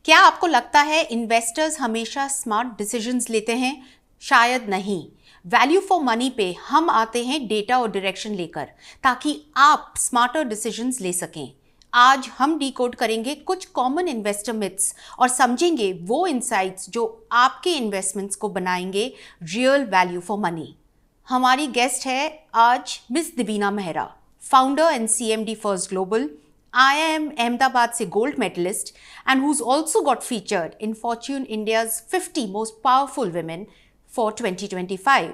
क्या आपको लगता है इन्वेस्टर्स हमेशा स्मार्ट डिसीजंस लेते हैं? शायद नहीं। वैल्यू फॉर मनी पे हम आते हैं डेटा और डायरेक्शन लेकर, ताकि आप स्मार्टर डिसीजंस ले सकें। आज हम डिकोड करेंगे कुछ कॉमन इन्वेस्टर मिथ्स और समझेंगे वो इनसाइट्स जो आपके इन्वेस्टमेंट्स को बनाएंगे रियल वैल्यू फॉर मनी। हमारी गेस्ट है आज miss Divina Mehra, founder and CMD first global, IIM Ahmedabad से gold medalist, and who's also got featured in Fortune India's 50 most powerful women for 2025.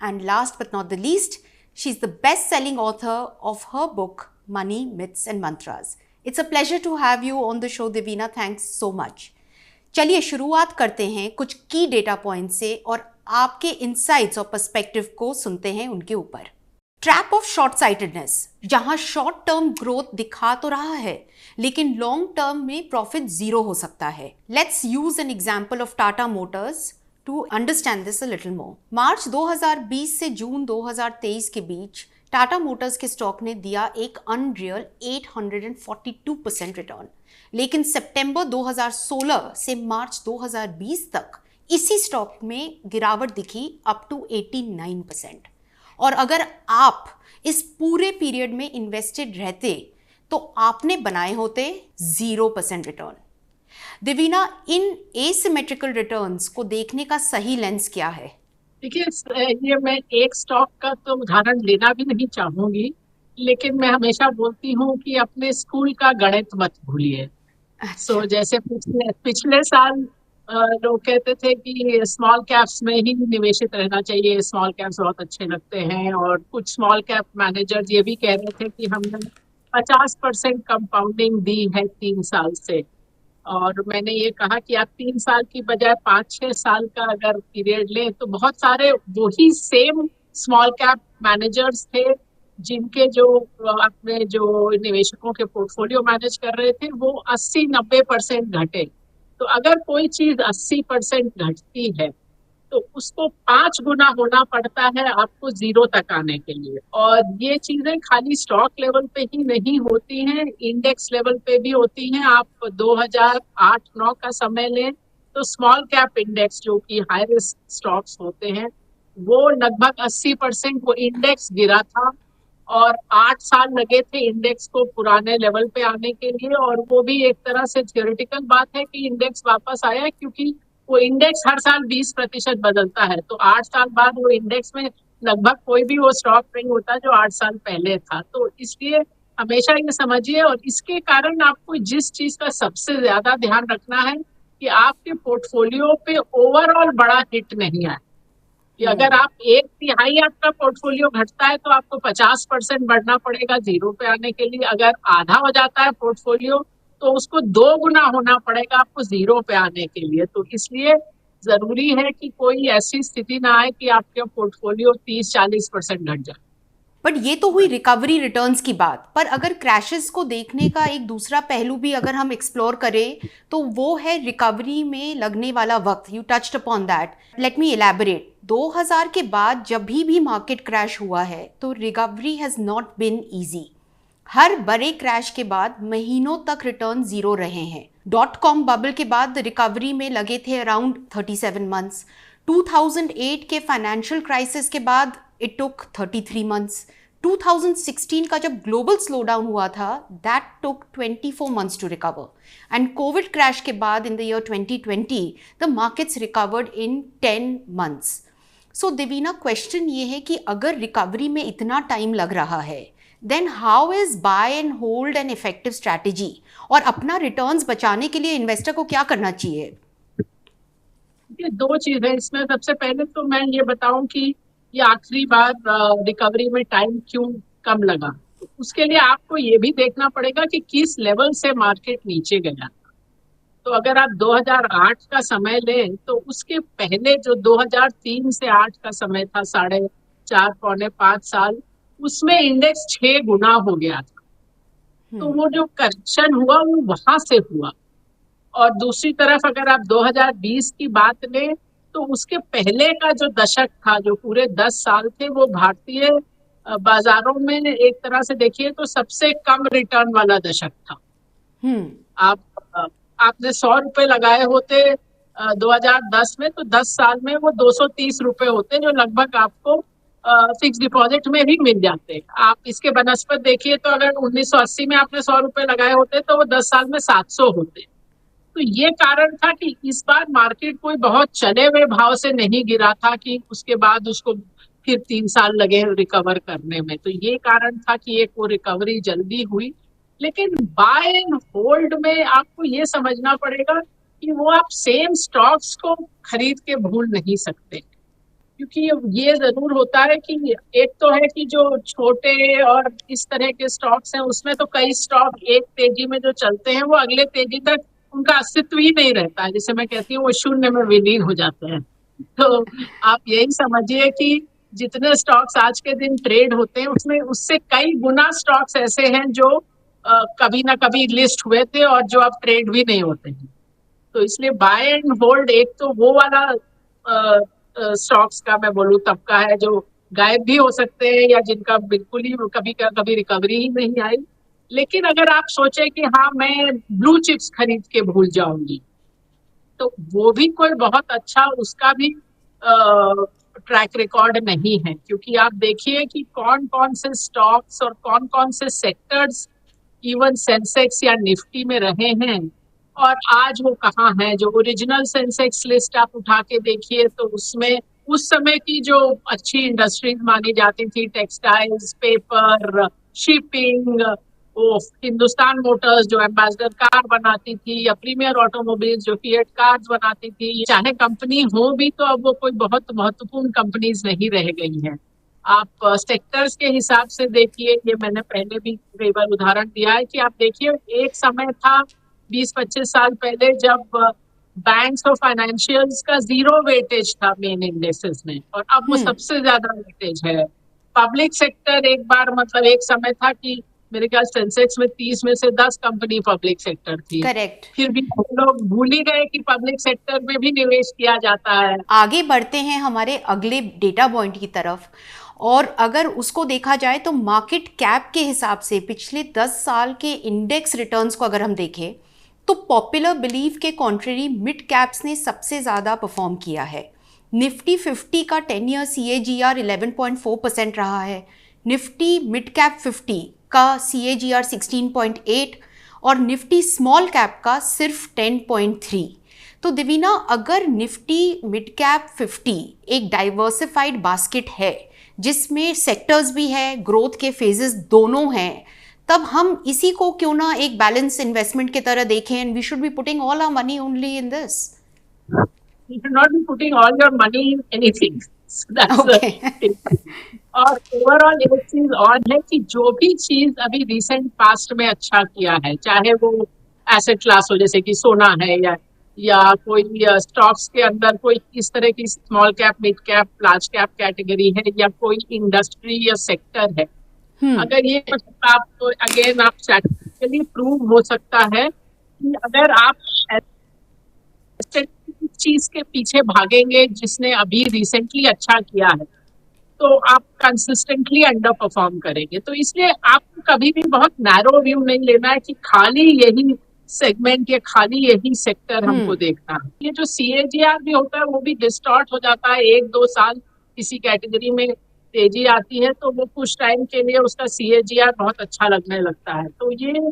And last but not the least, she's the best-selling author of her book Money, Myths and Mantras. It's a pleasure to have you on the show, Divina. Thanks so much. चलिए शुरुआत करते हैं कुछ की data point से और आपके insights और पर्सपेक्टिव को सुनते हैं उनके ऊपर। ट्रैप ऑफ शॉर्ट साइटेडनेस, जहां शॉर्ट टर्म ग्रोथ दिखा तो रहा है लेकिन लॉन्ग टर्म में प्रॉफिट जीरो हो सकता है। Let's use an example of Tata Motors to understand this a little more. मार्च 2020 से जून 2023 के बीच टाटा मोटर्स के स्टॉक ने दिया एक अनरियल 842% रिटर्न, लेकिन सितंबर 2016 से मार्च 2020 तक इसी स्टॉक में गिरावट दिखी अप टू 89%। और अगर आप इस पूरे पीरियड में इन्वेस्टेड रहते तो आपने बनाए होते 0% रिटर्न। दिवीना, इन एसिमेट्रिकल रिटर्न्स को देखने का सही लेंस क्या है? देखिए, ये मैं एक स्टॉक का तो उदाहरण लेना भी नहीं चाहूंगी, लेकिन मैं हमेशा बोलती हूँ कि अपने स्कूल का गणित मत भूलिए। अच्छा। जैसे पिछले पिछले साल लोग कहते थे कि स्मॉल कैप्स में ही निवेशित रहना चाहिए, स्मॉल कैप्स बहुत अच्छे लगते हैं, और कुछ स्मॉल कैप मैनेजर्स ये भी कह रहे थे कि हमने 50% कंपाउंडिंग दी है 3 साल से। और मैंने ये कहा कि आप 3 साल की बजाय 5-6 साल का अगर पीरियड लें तो बहुत सारे वही सेम स्मॉल कैप मैनेजर्स थे जिनके जो अपने जो निवेशकों के पोर्टफोलियो मैनेज कर रहे थे वो 80-90% घटे। तो अगर कोई चीज 80% घटती है तो उसको 5 गुना होना पड़ता है आपको जीरो तक आने के लिए। और ये चीजें खाली स्टॉक लेवल पे ही नहीं होती हैं, इंडेक्स लेवल पे भी होती हैं। आप 2008-9 का समय लें तो स्मॉल कैप इंडेक्स जो कि हाई रिस्क स्टॉक्स होते हैं वो लगभग 80% वो इंडेक्स गिरा था, और 8 साल लगे थे इंडेक्स को पुराने लेवल पे आने के लिए। और वो भी एक तरह से थियोरिटिकल बात है कि इंडेक्स वापस आया, क्योंकि वो इंडेक्स हर साल 20% बदलता है, तो 8 साल बाद वो इंडेक्स में लगभग कोई भी वो स्टॉक नहीं होता जो 8 साल पहले था। तो इसलिए हमेशा ये समझिए, और इसके कारण आपको जिस चीज का सबसे ज्यादा ध्यान रखना है कि आपके पोर्टफोलियो पे ओवरऑल बड़ा हिट नहीं आए। कि अगर आप 1/3 आपका पोर्टफोलियो घटता है तो आपको 50% बढ़ना पड़ेगा जीरो पे आने के लिए। अगर आधा हो जाता है पोर्टफोलियो तो उसको 2 गुना होना पड़ेगा आपको जीरो पे आने के लिए। तो इसलिए जरूरी है कि कोई ऐसी स्थिति ना आए कि आपका पोर्टफोलियो 30-40% घट जाए। बट ये तो हुई रिकवरी रिटर्न्स की बात, पर अगर क्रैशेस को देखने का एक दूसरा पहलू भी अगर हम एक्सप्लोर करें तो वो है रिकवरी में लगने वाला वक्त। You touched upon that, let me elaborate. 2000 के बाद जब भी मार्केट क्रैश हुआ है तो recovery has not been easy. हर बड़े क्रैश के बाद महीनों तक रिटर्न जीरो रहे हैं। .com बबल के बाद रिकवरी में लगे थे अराउंड 37 मंथ्स। 2008 के फाइनेंशियल क्राइसिस के बाद इट टुक 33 मंथ्स। 2016 का जब ग्लोबल स्लोडाउन हुआ था that took 24 months to recover. And Covid crash के बाद in the year 2020 the markets recovered in 10 months. So दिवीना, क्वेश्चन ये है कि अगर रिकवरी में इतना टाइम लग रहा है then how is buy and hold an effective strategy? और अपना रिटर्न्स बचाने के लिए इन्वेस्टर को क्या करना चाहिए? ये दो चीजें इसमें। सबसे पहले तो मैं ये बताऊं कि ये आखिरी बार रिकवरी में टाइम क्यों कम लगा। तो उसके लिए आपको ये भी देखना पड़ेगा कि किस लेवल से मार्केट नीचे गया। तो अगर आप 2008 का समय लें तो उसके पहले जो 2003 से 8 का समय था, 4.5-5 साल, उसमें इंडेक्स 6 गुना हो गया था। तो वो जो करेक्शन हुआ वो वहां से हुआ। और दूसरी तरफ अगर आप 2020 की बात लें तो उसके पहले का जो दशक था, जो पूरे 10 साल थे, वो भारतीय बाजारों में एक तरह से देखिए तो सबसे कम रिटर्न वाला दशक था। हम्म। आप आपने 100 रुपए लगाए होते 2010 में, तो 10 साल में वो 230 रुपए होते, जो लगभग आपको फिक्स डिपॉजिट में भी मिल जाते। आप इसके बनस्पत देखिए, तो अगर 1980 में आपने 100 रुपए लगाए होते तो वो 10 साल में 700 होते। तो ये कारण था कि इस बार मार्केट कोई बहुत चले हुए भाव से नहीं गिरा था कि उसके बाद उसको फिर 3 साल लगे रिकवर करने में। तो ये कारण था कि एक वो रिकवरी जल्दी हुई। लेकिन बाय एंड होल्ड में आपको ये समझना पड़ेगा कि वो आप सेम स्टॉक्स को खरीद के भूल नहीं सकते, क्योंकि ये जरूर होता है कि एक तो है कि जो छोटे और इस तरह के स्टॉक्स हैं, उसमें तो कई स्टॉक एक तेजी में जो चलते हैं वो अगले तेजी तक उनका अस्तित्व ही नहीं रहता है, जिसे मैं कहती हूँ वो शून्य में विलीन हो जाते हैं। तो आप यही समझिए कि जितने स्टॉक्स आज के दिन ट्रेड होते हैं उसमें उससे कई गुना स्टॉक्स ऐसे हैं जो कभी ना कभी लिस्ट हुए थे और जो अब ट्रेड भी नहीं होते हैं। तो इसलिए बाय एंड होल्ड एक तो वो वाला स्टॉक्स का मैं बोलूँ तबका है जो गायब भी हो सकते हैं या जिनका बिल्कुल ही कभी कभी रिकवरी ही नहीं आई। लेकिन अगर आप सोचे कि हाँ मैं ब्लू चिप्स खरीद के भूल जाऊंगी, तो वो भी कोई बहुत अच्छा उसका भी ट्रैक रिकॉर्ड नहीं है, क्योंकि आप देखिए कि कौन कौन से स्टॉक्स और कौन कौन से सेक्टर्स इवन सेंसेक्स या निफ्टी में रहे हैं और आज वो कहाँ है। जो ओरिजिनल सेंसेक्स लिस्ट आप उठा के देखिए तो उसमें उस समय की जो अच्छी इंडस्ट्रीज मानी जाती थी, टेक्सटाइल्स, पेपर, शिपिंग, वो हिंदुस्तान मोटर्स जो एम्बेसडर कार बनाती थी, या प्रीमियर ऑटोमोबाइल्स जो फिएट कार्स बनाती थी, चाहे कंपनी हो भी तो अब वो कोई बहुत महत्वपूर्ण कंपनीज नहीं रह गई हैं। आप सेक्टर्स के हिसाब से देखिए, ये मैंने पहले भी कई बार उदाहरण दिया है कि आप देखिए एक समय था 20-25 साल पहले जब बैंक्स और फाइनेंशियल्स का जीरो वेटेज था मेन इंडेक्सेस में, और अब वो सबसे ज्यादा वेटेज है। पब्लिक सेक्टर एक बार मतलब एक समय था कि मेरे ख्याल सेंसेक्स में 30 में से 10 कंपनी पब्लिक सेक्टर थी। करेक्ट। फिर भी हम लोग भूल ही गए कि पब्लिक सेक्टर में भी निवेश किया जाता है। आगे बढ़ते हैं हमारे अगले डेटा पॉइंट की तरफ, और अगर उसको देखा जाए तो मार्केट कैप के हिसाब से पिछले 10 साल के इंडेक्स रिटर्न्स को अगर हम देखें तो पॉपुलर बिलीफ के कॉन्ट्रेरी मिड कैप्स ने सबसे ज़्यादा परफॉर्म किया है। निफ्टी 50 का 10 ईयर CAGR 11.4% रहा है, निफ्टी मिड कैप 50 का CAGR 16.8 और निफ्टी स्मॉल कैप का सिर्फ 10.3। तो दिवीना, अगर निफ्टी मिड कैप 50 एक डाइवर्सिफाइड बास्केट है जिसमें सेक्टर्स भी है, ग्रोथ के फेजेस दोनों हैं, तब हम इसी को क्यों ना एक बैलेंस इन्वेस्टमेंट की तरह देखें, and we should be putting all our money only in this. You should not be putting all your money in anything. That's Okay. the thing. और ओवरऑल एक चीज और है कि जो भी चीज अभी रिसेंट पास्ट में अच्छा किया है, चाहे वो एसेट क्लास हो जैसे कि सोना है, या कोई स्टॉक्स के अंदर कोई इस तरह की small cap, mid cap, large cap category है, या कोई इंडस्ट्री या सेक्टर है, अगर ये आप अगेन आप स्टैटिस्टिकली प्रूव हो सकता है कि अगर आप चीज के पीछे भागेंगे जिसने अभी रिसेंटली अच्छा किया है, तो आप कंसिस्टेंटली अंडर परफॉर्म करेंगे। तो इसलिए आपको कभी भी बहुत नैरो व्यू नहीं लेना है कि खाली यही सेगमेंट या खाली यही सेक्टर हमको देखना है। ये जो CAGR भी होता है वो भी डिस्टॉर्ट हो जाता है। 1-2 साल किसी कैटेगरी में तेजी आती है तो वो कुछ टाइम के लिए उसका CAGR बहुत अच्छा लगने लगता है। तो ये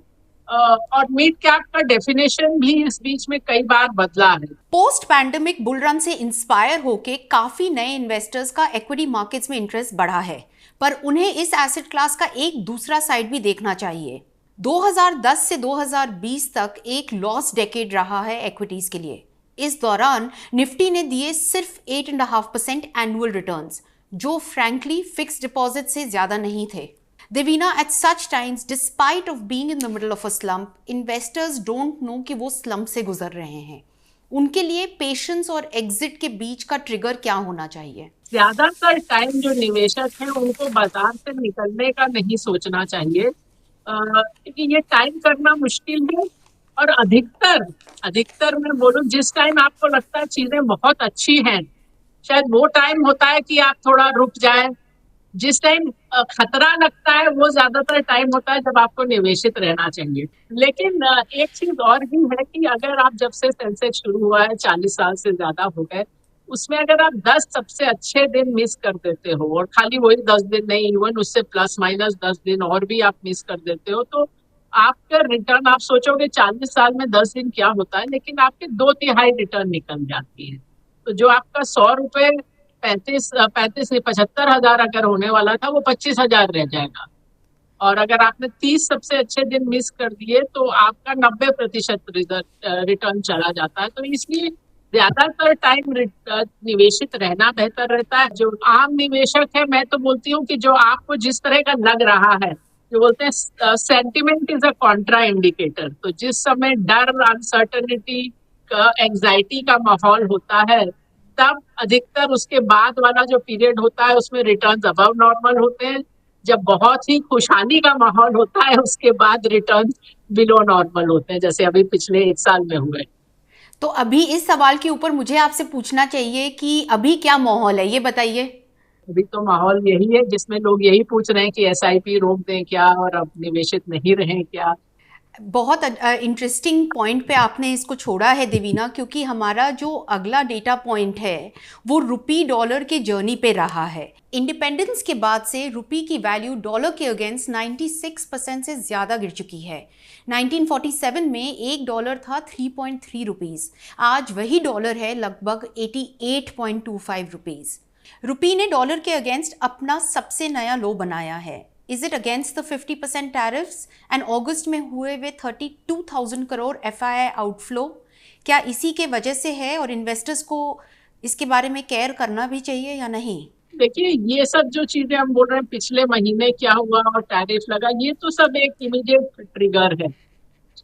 और मिड कैप का डेफिनेशन भी इस बीच में कई बार बदला है। पोस्ट पैंडेमिक बुल रन से इंस्पायर होके काफी नए इन्वेस्टर्स का इक्विटी मार्केट्स में इंटरेस्ट बढ़ा है, पर उन्हें इस एसेट क्लास का एक दूसरा साइड भी देखना चाहिए। 2010 से 2020 तक एक लॉस डेकेड रहा है इक्विटीज के लिए। इस दौरान निफ्टी ने दिए सिर्फ 8.5% एनुअल रिटर्न्स, जो फ्रैंकली फिक्स्ड डिपॉजिट से ज्यादा नहीं थे। Devina, at such times, despite of being in the middle of a slump, investors don't know कि वो slump से गुजर रहे हैं। उनके लिए पेशेंस और एग्जिट के बीच का ट्रिगर क्या होना चाहिए? ज्यादातर टाइम जो निवेशक है उनको बाजार से निकलने का नहीं सोचना चाहिए, क्योंकि ये टाइम करना मुश्किल है। और अधिकतर मैं बोलूं, जिस टाइम आपको लगता है चीजें बहुत अच्छी हैं, शायद वो टाइम होता है कि आप थोड़ा रुक जाए, जिस टाइम खतरा लगता है वो ज्यादातर टाइम होता है जब आपको निवेशित रहना चाहिए। लेकिन एक चीज और भी है कि अगर आप जब से सेंसेक्स शुरू हुआ है 40 साल से ज्यादा हो गए, उसमें अगर आप 10 सबसे अच्छे दिन मिस कर देते हो, और खाली वही 10 दिन नहीं, इवन उससे प्लस माइनस 10 दिन और भी आप मिस कर देते हो, तो आपका रिटर्न, आप सोचोगे 40 साल में 10 दिन क्या होता है, लेकिन आपके 2/3 रिटर्न निकल जाती है। तो जो आपका 100 रुपए 75,000 अगर होने वाला था, वो 25,000 रह जाएगा। और अगर आपने 30 सबसे अच्छे दिन मिस कर दिए तो आपका 90% रिटर्न चला जाता है। तो इसलिए ज्यादातर टाइम निवेशित रहना बेहतर रहता है। जो आम निवेशक है, मैं तो बोलती हूँ कि जो आपको जिस तरह का लग रहा है, जो बोलते हैं sentiment is a Contra indicator, तो जिस समय डर, अनसर्टेनिटी का, एंग्जाइटी का माहौल होता है, तब अधिकतर उसके बाद वाला जो पीरियड होता है उसमें रिटर्न्स अबव नॉर्मल होते हैं। जब बहुत ही खुशहाली का माहौल होता है उसके बाद रिटर्न बिलो नॉर्मल होते हैं, जैसे अभी पिछले 1 साल में हुए। तो अभी इस सवाल के ऊपर मुझे आपसे पूछना चाहिए कि अभी क्या माहौल है, ये बताइए। अभी तो माहौल यही है जिसमें लोग यही पूछ रहे हैं कि एसआईपी रोक दें क्या, और अब निवेशित नहीं रहें क्या। बहुत इंटरेस्टिंग पॉइंट पे आपने इसको छोड़ा है देवीना, क्योंकि हमारा जो अगला डेटा पॉइंट है वो रुपी डॉलर के जर्नी पे रहा है। इंडिपेंडेंस के बाद से रुपी की वैल्यू डॉलर के अगेंस्ट 96% से ज़्यादा गिर चुकी है। 1947 में एक डॉलर था 3.3 रुपीज़, आज वही डॉलर है लगभग 88.25 रुपीज़। रुपी ने डॉलर के अगेंस्ट अपना सबसे नया लो बनाया है। Is it against the 50% tariffs and अगस्त में हुए हुए 32,000 करोड़ एफआईआई आउटफ्लो? क्या इसी के वजह से है, और इन्वेस्टर्स को इसके बारे में केयर करना भी चाहिए या नहीं? देखिए, ये सब जो चीजें हम बोल रहे हैं, पिछले महीने क्या हुआ और टैरिफ लगा, ये तो सब एक इमीडिएट ट्रिगर है।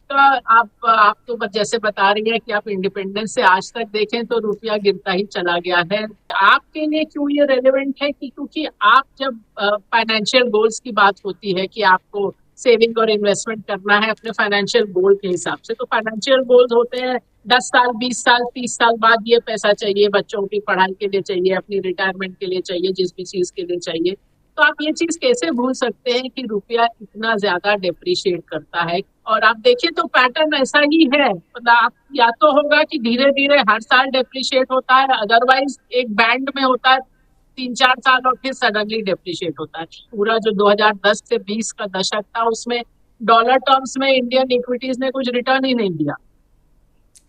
तो आप तो जैसे बता रही है कि आप इंडिपेंडेंस से आज तक देखें तो रुपया गिरता ही चला गया है। आपके लिए क्यों ये रेलेवेंट है कि क्योंकि आप जब फाइनेंशियल गोल्स की बात होती है कि आपको सेविंग और इन्वेस्टमेंट करना है अपने फाइनेंशियल गोल के हिसाब से, तो फाइनेंशियल गोल्स होते हैं 10 साल, 20 साल, 30 साल बाद ये पैसा चाहिए, बच्चों की पढ़ाई के लिए चाहिए, अपनी रिटायरमेंट के लिए चाहिए, जिस भी चीज के लिए चाहिए। तो आप ये चीज कैसे भूल सकते हैं कि रुपया इतना ज्यादा डेप्रिशिएट करता है। और आप देखिए तो पैटर्न ऐसा ही है, मतलब आप या तो होगा कि धीरे धीरे हर साल डेप्रिशिएट होता है, अदरवाइज एक बैंड में होता है 3-4 साल और फिर सडनली डेप्रिशिएट होता है। पूरा जो 2010 से 20 का दशक था उसमें डॉलर टर्म्स में इंडियन इक्विटीज ने कुछ रिटर्न ही नहीं दिया।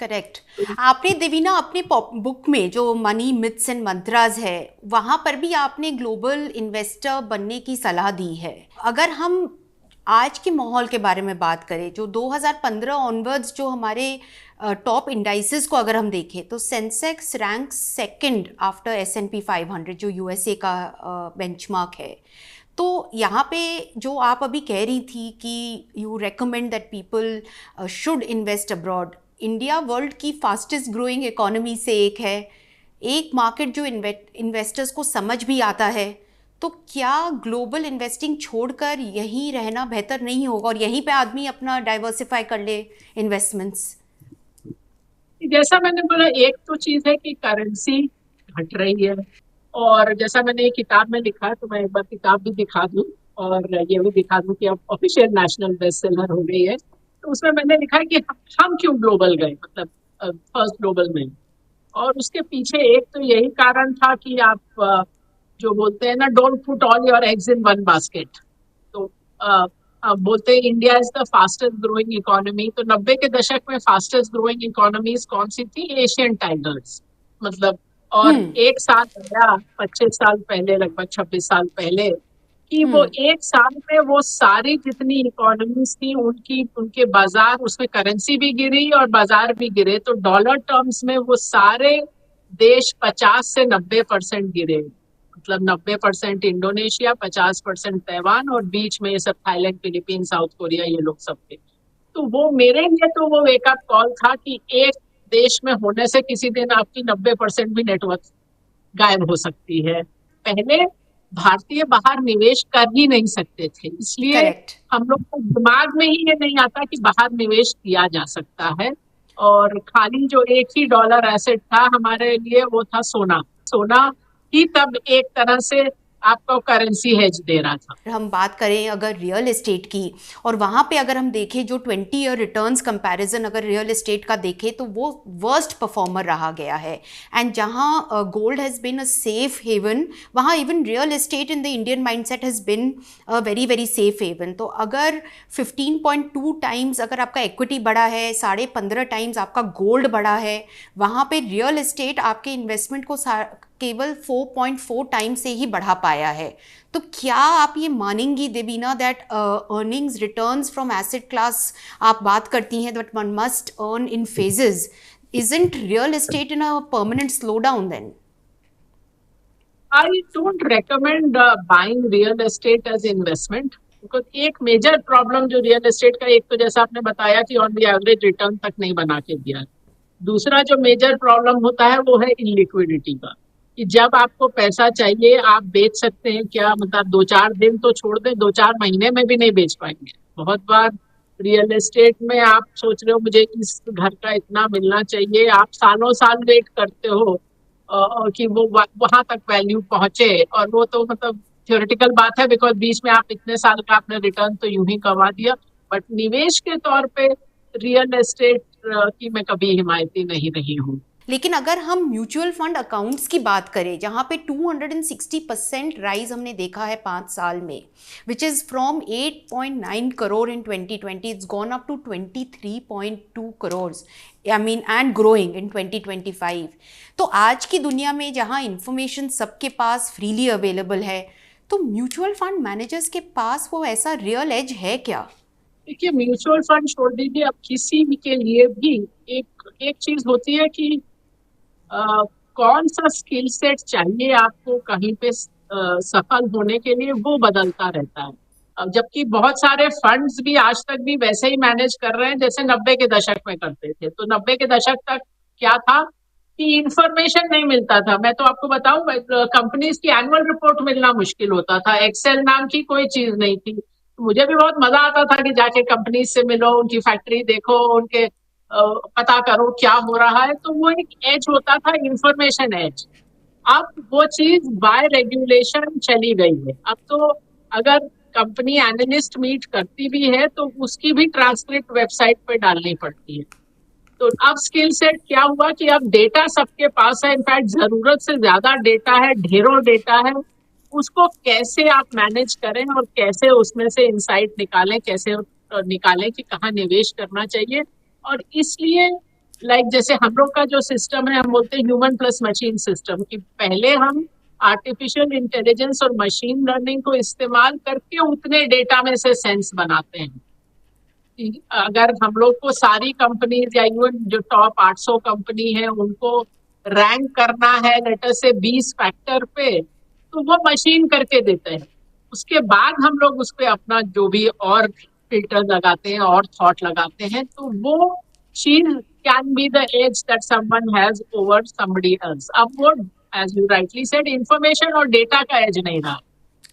करेक्ट। आपने देवीना अपने बुक में जो मनी मिथ्स एंड मंत्रास है, वहाँ पर भी आपने ग्लोबल इन्वेस्टर बनने की सलाह दी है। अगर हम आज के माहौल के बारे में बात करें, जो 2015 ऑनवर्ड्स जो हमारे टॉप इंडाइसेस को अगर हम देखें, तो Sensex rank second after S&P 500 जो यूएसए का बेंचमार्क है। तो यहाँ पे जो आप अभी कह रही थी कि you recommend that people should invest abroad, India world की फास्टेस्ट ग्रोइंग इकोनॉमी से एक है, एक मार्केट जो इन्वेस्टर्स को समझ भी आता है। तो क्या ग्लोबल इन्वेस्टिंग छोड़कर यहीं रहना बेहतर नहीं होगा और यहीं पे आदमी अपना डाइवर्सिफाई कर ले इन्वेस्टमेंट्स? जैसा मैंने बोला, एक तो चीज है कि करेंसी घट रही है, और जैसा मैंने एक किताब में लिखा है, तो मैं एक बार किताब भी दिखा दूं और ये भी दिखा दूं कि अब ऑफिशियल नेशनल बेस्ट सेलर हो गई है। तो उसमें मैंने लिखा है कि हम क्यों ग्लोबल गए, मतलब फर्स्ट ग्लोबल में। और उसके पीछे एक तो यही कारण था कि आप जो बोलते हैं ना, don't put all your eggs in one basket. तो बोलते हैं India is the fastest growing economy, तो 90 के दशक में फास्टेस्ट ग्रोइंग इकोनॉमीज कौन सी थी? एशियन टाइगर्स, मतलब। और एक साल आया 25 साल पहले, लगभग 26 साल पहले, कि वो एक साल में वो सारी जितनी इकोनॉमीज थी उनकी उनके बाजार, उसमें करेंसी भी गिरी और बाजार भी गिरे। तो डॉलर टर्म्स में वो सारे देश 50 से 90% गिरे, मतलब 90% इंडोनेशिया, 50% ताइवान, और बीच में ये सब थाईलैंड, फिलीपीन, साउथ कोरिया, ये लोग सब थे। तो वो मेरे लिए तो वो वेकअप कॉल था कि एक देश में होने से किसी दिन आपकी 90% भी नेटवर्क गायब हो सकती है। पहले भारतीय बाहर निवेश कर ही नहीं सकते थे, इसलिए करेक्ट। हम लोग को दिमाग में ही ये नहीं आता कि बाहर निवेश किया जा सकता है। और खाली जो एक ही डॉलर एसेट था हमारे लिए, वो था सोना। सोना ही तब एक तरह से आपको करेंसी हेज दे रहा था। हम बात करें अगर रियल एस्टेट की, और वहाँ पे अगर हम देखें जो 20 ईयर रिटर्न्स कंपैरिजन अगर रियल एस्टेट का देखें तो वो वर्स्ट परफॉर्मर रहा गया है। एंड जहाँ gold has been a safe haven, वहाँ even real estate in the Indian mindset has been a very very safe haven. तो अगर 15.2 टाइम्स अगर आपका इक्विटी बढ़ा है, 15.5 टाइम्स आपका गोल्ड बढ़ा है, वहाँ पे रियल एस्टेट आपके इन्वेस्टमेंट को केवल 4.4 टाइम से ही बढ़ा पाया है। तो क्या आप ये मानेंगी Devina that earnings returns from asset class आप बात करती हैं that one must earn in phases, isn't real estate in a permanent slowdown then? I don't recommend buying real estate as investment, because एक मेजर प्रॉब्लम जो real estate का, एक तो जैसा आपने बताया कि ऑन द एवरेज रिटर्न तक नहीं बना के दिया है। दूसरा जो मेजर प्रॉब्लम होता है वो है इलिक्विडिटी का, कि जब आपको पैसा चाहिए आप बेच सकते हैं क्या, मतलब 2-4 दिन तो छोड़ दें, 2-4 महीने में भी नहीं बेच पाएंगे। बहुत बार रियल एस्टेट में आप सोच रहे हो मुझे इस घर का इतना मिलना चाहिए, आप सालों साल वेट करते हो कि वो वहां तक वैल्यू पहुंचे, और वो तो मतलब थियोरेटिकल बात है, बिकॉज बीच में आप इतने साल का आपने रिटर्न तो यूं ही गंवा दिया। बट निवेश के तौर पे रियल एस्टेट की मैं कभी हिमायती नहीं रही हूँ। लेकिन अगर हम म्यूचुअल फंड अकाउंट्स की बात करें जहाँ पे 260% राइज हमने देखा है 5 साल में, which is from 8.9 crore in 2020, it's gone up to 23.2 crore, I mean and growing in 2025। तो आज की दुनिया में जहाँ इंफॉर्मेशन सबके पास फ्रीली अवेलेबल है, तो म्यूचुअल फंड मैनेजर्स के पास वो ऐसा रियल एज है क्या? देखिए, म्यूचुअल फंड छोड़ दीजिए, अब किसी भी के लिए भी एक एक चीज होती है कि कौन सा स्किल सेट चाहिए आपको कहीं पे सफल होने के लिए, वो बदलता रहता है। अब जबकि बहुत सारे फंड्स भी आज तक भी वैसे ही मैनेज कर रहे हैं जैसे 90 के दशक में करते थे। तो 90 के दशक तक क्या था कि इंफॉर्मेशन नहीं मिलता था। मैं तो आपको बताऊं, कंपनीज की एनुअल रिपोर्ट मिलना मुश्किल होता था, एक्सेल नाम की कोई चीज नहीं थी। मुझे भी बहुत मजा आता था कि जाके कंपनी से मिलो, उनकी फैक्ट्री देखो, उनके पता करो क्या हो रहा है। तो वो एक एज होता था, इंफॉर्मेशन एज। अब वो चीज बाय रेगुलेशन चली गई है। अब तो अगर कंपनी एनालिस्ट मीट करती भी है तो उसकी भी ट्रांसक्रिप्ट वेबसाइट पे डालनी पड़ती है। तो अब स्किल सेट क्या हुआ कि अब डेटा सबके पास है, इनफैक्ट जरूरत से ज्यादा डेटा है, ढेरों डेटा है। उसको कैसे आप मैनेज करें और कैसे उसमें से इंसाइट निकालें, कैसे निकालें कि कहाँ निवेश करना चाहिए। और इसलिए जैसे हम लोग का जो सिस्टम है, हम बोलते हैं ह्यूमन प्लस मशीन सिस्टम, कि पहले हम आर्टिफिशियल इंटेलिजेंस और मशीन लर्निंग को इस्तेमाल करके उतने डेटा में से सेंस बनाते हैं। अगर हम लोग को सारी कंपनीज या इवन जो टॉप 800 कंपनी है उनको रैंक करना है लेटर से 20 फैक्टर पे, तो वो मशीन करके देते हैं। उसके बाद हम लोग उस पर अपना जो भी और फिल्टर लगाते हैं और थॉट लगाते हैं, तो वो चीज can be the edge that someone has over somebody else. अब वो, edge you rightly said, information और डेटा का एज नहीं रहा।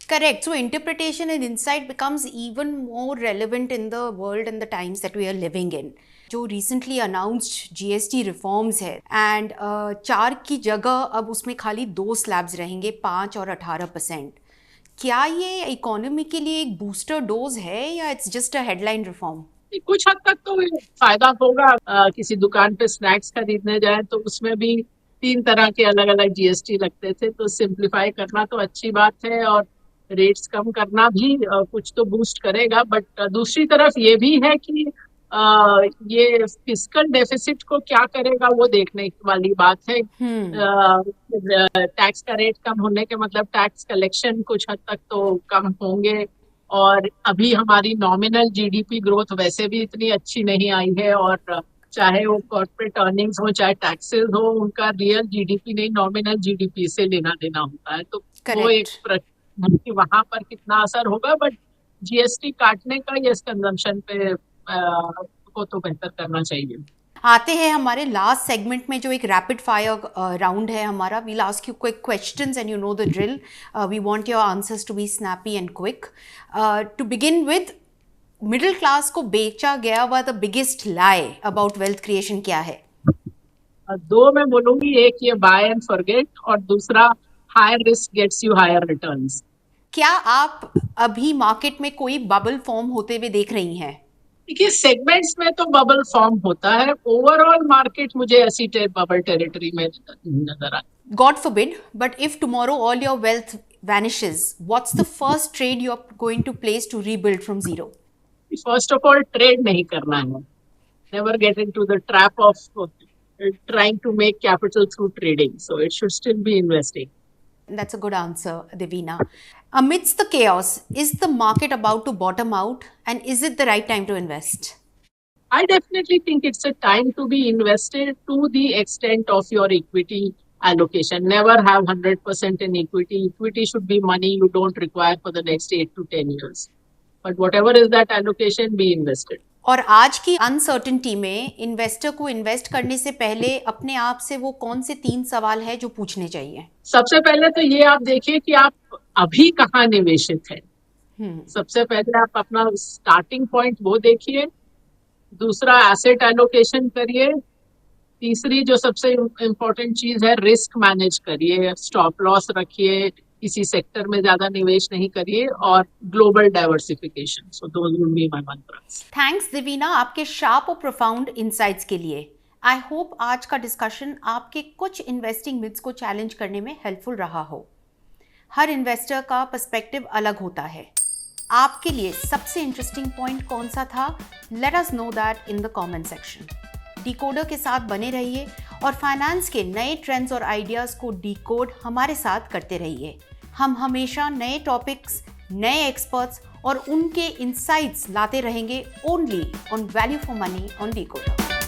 Correct. So interpretation and insight becomes even more relevant in the world and the times that we are living in. जो recently announced GST reforms है, and 4 की जगह अब उसमें खाली 2 स्लैब्स रहेंगे, 5 और 18%। क्या ये इकोनॉमी के लिए एक बूस्टर डोज है या it's just a headline reform? कुछ हद तक तो फायदा होगा। किसी दुकान पे स्नैक्स खरीदने जाए तो उसमें भी 3 तरह के अलग अलग जीएसटी लगते थे, तो सिंप्लीफाई करना तो अच्छी बात है, और रेट्स कम करना भी कुछ तो बूस्ट करेगा। बट दूसरी तरफ ये भी है कि ये फिस्कल डेफिसिट को क्या करेगा वो देखने वाली बात है। टैक्स का रेट कम होने के मतलब टैक्स कलेक्शन कुछ हद तक तो कम होंगे, और अभी हमारी नॉमिनल जीडीपी ग्रोथ वैसे भी इतनी अच्छी नहीं आई है, और चाहे वो कॉर्पोरेट अर्निंग्स हो चाहे टैक्सेस हो, उनका रियल जीडीपी नहीं नॉमिनल जीडीपी से लेना देना होता है। तो वो एक प्रश्न कि वहां पर कितना असर होगा। बट जीएसटी काटने का यस कंजम्पशन पे को तो बेहतर करना चाहिए। आते हैं हमारे लास्ट सेगमेंट में जो एक रैपिड फायर राउंड है हमारा। We'll ask you quick questions and you know the drill. We want your answers to be snappy and quick. To begin with, middle class को बेचा गया हुआ the biggest lie about wealth creation क्या है? 2 मैं बोलूंगी, एक ये बाय एंड फॉरगेट, और दूसरा higher risk gets you higher returns. क्या आप अभी मार्केट में कोई बबल फॉर्म होते हुए देख रही हैं? देखिए सेगमेंट्स में तो बबल फॉर्म होता है, ओवरऑल मार्केट मुझे ऐसी बबल टेरिटरी में नजर आता है। God forbid, but if tomorrow all your wealth vanishes, what's the first trade you're going to place to rebuild from zero? First of all trade नहीं करना है, never get into the trap of trying to make capital through trading, so it should still be investing. That's a good answer, Devina. Amidst the chaos, is the market about to bottom out, and is it the right time to invest? I definitely think it's a time to be invested to the extent of your equity allocation. Never have 100% in equity. Equity should be money you don't require for the next 8 to 10 years. But whatever is that allocation, be invested. और आज की uncertainty में investor को invest करने से पहले अपने आप से वो कौन से 3 सवाल है जो पूछने चाहिए? सबसे पहले तो ये आप देखिए कि आप अभी कहाँ निवेशित हैं। सबसे पहले आप अपना स्टार्टिंग पॉइंट वो देखिए, दूसरा एसेट एलोकेशन करिए, तीसरी जो सबसे इम्पोर्टेंट चीज है रिस्क मैनेज करिए, स्टॉप लॉस रखिए, किसी सेक्टर में ज्यादा निवेश नहीं करिए, और global diversification. So those would be my mantras. Thanks Devina आपके शार्प और प्रोफाउंड इनसाइट्स के लिए। आई होप आज का डिस्कशन आपके कुछ इन्वेस्टिंग मिथ्स को चैलेंज करने में हेल्पफुल रहा हो। हर इन्वेस्टर का पर्सपेक्टिव अलग होता है। आपके लिए सबसे इंटरेस्टिंग पॉइंट कौन सा था? Let us know that in the comment section. Decoder के साथ बने रहिए और फाइनेंस के नए ट्रेंड्स और आइडियाज़ को डिकोड हमारे साथ करते रहिए। हम हमेशा नए टॉपिक्स, नए एक्सपर्ट्स और उनके इनसाइट्स लाते रहेंगे only on value for money on decoder.